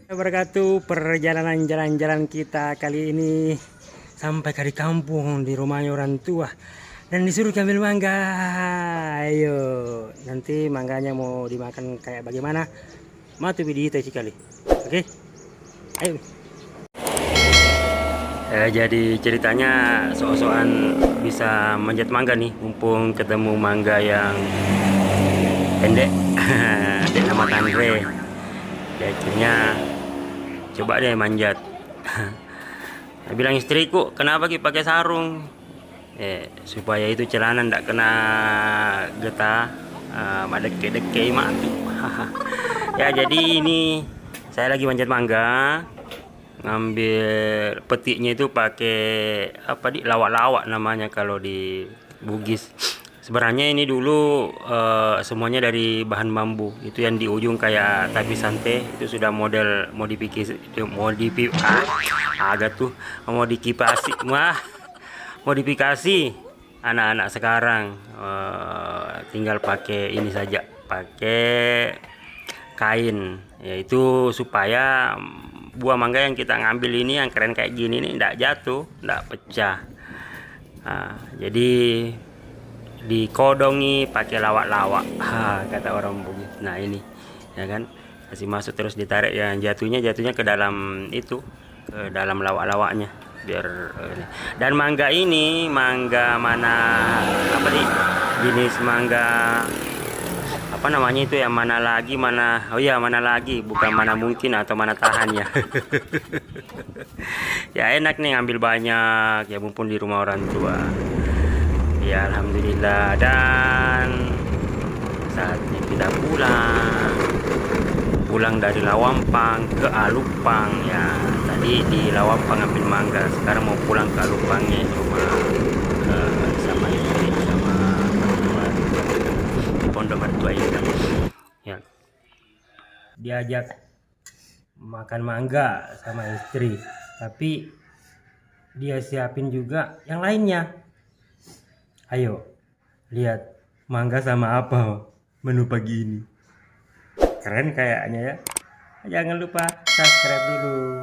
Wabarakatuh. Perjalanan jalan-jalan kita kali ini sampai ke di kampung di rumahnya orang tua dan disuruh ambil mangga. Ayo, nanti mangganya mau dimakan kayak bagaimana? Matu video itu sekali. Oke, ayo. Jadi ceritanya sok-sokan bisa manjat mangga nih, mumpung ketemu mangga yang pendek. Dia nama Andre. Ya, akhirnya coba deh manjat. Saya bilang istriku, kenapa Ki pakai sarung? Supaya itu celana ndak kena getah, madeke-deke mati. Ya, jadi ini saya lagi manjat mangga, ngambil petiknya itu pakai apa di lawak-lawak namanya kalau di Bugis. Sebenarnya ini dulu semuanya dari bahan bambu. Itu yang di ujung kayak tapi sante itu sudah model modifikasi anak-anak sekarang. Tinggal pakai ini saja, pakai kain, yaitu supaya buah mangga yang kita ngambil ini yang keren kayak gini nih tidak jatuh, tidak pecah. Jadi dikodongi pakai lawak-lawak, kata orang Bugis. Nah ini ya kan, kasih masuk terus ditarik, yang jatuhnya ke dalam itu, ke dalam lawak-lawaknya biar dan mangga ini mangga mana, apa nih, jenis mangga apa namanya itu, yang mana lagi, mana, oh ya, mana lagi, bukan mana mungkin atau mana tahan ya. Ya enak nih ngambil banyak ya, mumpung di rumah orang tua ya, alhamdulillah. Dan saatnya kita pulang dari Lawampang ke Alupang ya. Tadi di Lawampang ambil mangga, sekarang mau pulang ke Alupangnya sama istri, sama mertua, di pondok mertua itu ya. Diajak makan mangga sama istri, tapi dia siapin juga yang lainnya. Ayo lihat mangga sama apa menu pagi ini. Keren kayaknya ya. Jangan lupa subscribe dulu.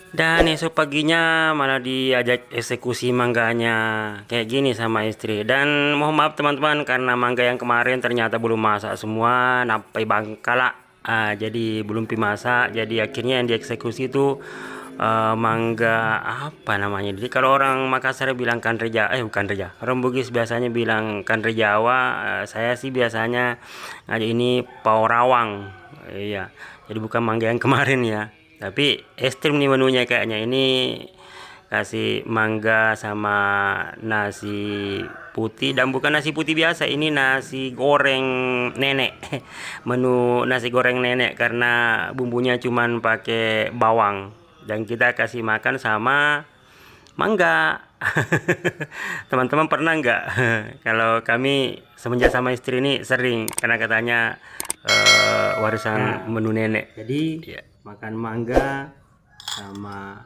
Dan esok paginya malah diajak eksekusi mangganya kayak gini sama istri. Dan mohon maaf teman-teman, karena mangga yang kemarin ternyata belum masak semua, napai bangkala. Jadi belum dimasak. Jadi akhirnya yang dieksekusi itu mangga apa namanya. Jadi kalau orang Makassar bilang kanre Jawa, bukan Jawa. Orang Bugis biasanya bilang kanre Jawa. Saya sih biasanya ngajak ini paurawang. Iya. Jadi bukan mangga yang kemarin ya. Tapi ekstrim nih menunya kayaknya. Ini kasih mangga sama nasi putih, dan bukan nasi putih biasa, ini nasi goreng nenek. Menu nasi goreng nenek karena bumbunya cuman pakai bawang, dan kita kasih makan sama mangga. Teman-teman pernah nggak? Kalau kami semenjak sama istri ini sering, karena katanya warisan menu nenek. Jadi ya, makan mangga sama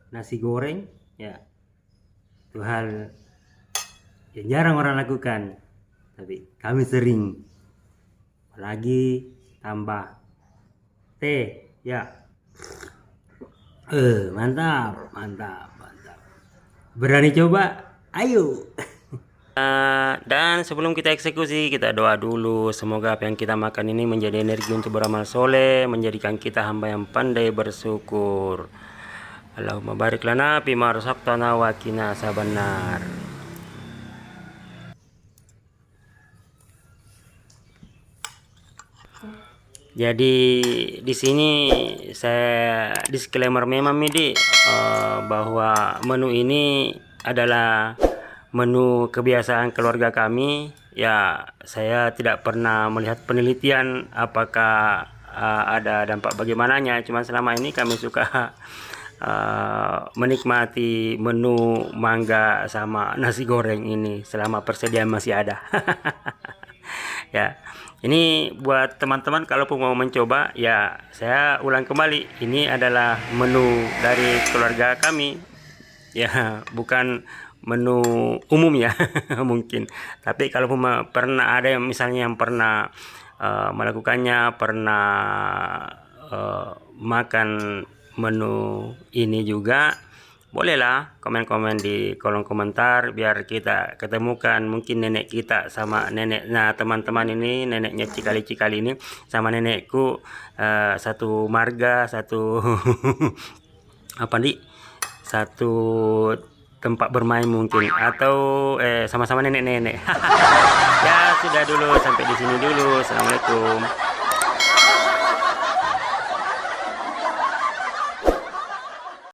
nasi goreng ya, itu hal yang jarang orang lakukan, tapi kami sering. Apalagi tambah teh ya, mantap. Berani coba? Ayo. Dan sebelum kita eksekusi, kita doa dulu. Semoga apa yang kita makan ini menjadi energi untuk beramal soleh, menjadikan kita hamba yang pandai bersyukur. Allahumma barik lana fima razaqtana wa qina azabannar. Jadi di sini saya disclaimer memang ini bahwa menu ini adalah menu kebiasaan keluarga kami ya. Saya tidak pernah melihat penelitian apakah ada dampak bagaimananya, cuman selama ini kami suka menikmati menu mangga sama nasi goreng ini selama persediaan masih ada. Ya, ini buat teman-teman kalau mau mencoba ya, saya ulang kembali, ini adalah menu dari keluarga kami ya, bukan menu umum ya. Mungkin, tapi kalau pernah ada yang misalnya yang pernah melakukannya, pernah makan menu ini juga, bolehlah komen-komen di kolom komentar biar kita ketemukan mungkin nenek kita sama neneknya teman-teman ini, neneknya Cikali-Cikali ini sama nenekku satu marga, satu apa nih, satu tempat bermain mungkin, atau sama-sama nenek-nenek. Ya sudah dulu, sampai di sini dulu. Assalamualaikum.